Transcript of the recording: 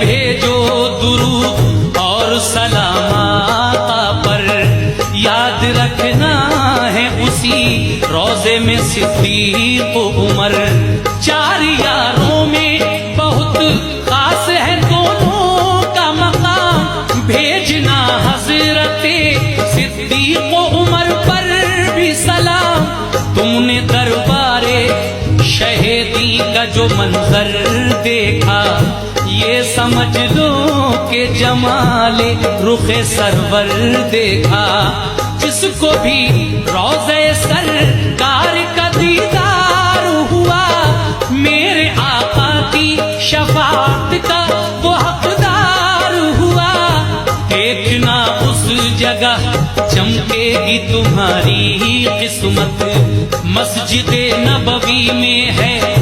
بھیجو درود اور سلام آقا پر، یاد رکھنا ہے اسی روضے میں صدیق و عمر، چار یاروں میں بہت خاص ہے دونوں کا مقام، بھیجنا حضرت صدیق و عمر پر بھی سلام، تم نے دربار شہیدی کا جو منظر دیکھا، یہ سمجھ لو کہ جمال رخ سرور دیکھا، جس کو بھی روضہ سرکار کا دیدار ہوا، میرے آقا کی شفاعت کا وہ حقدار ہوا، دیکھنا اس جگہ چمکے گی تمہاری قسمت، مسجد نبوی میں ہے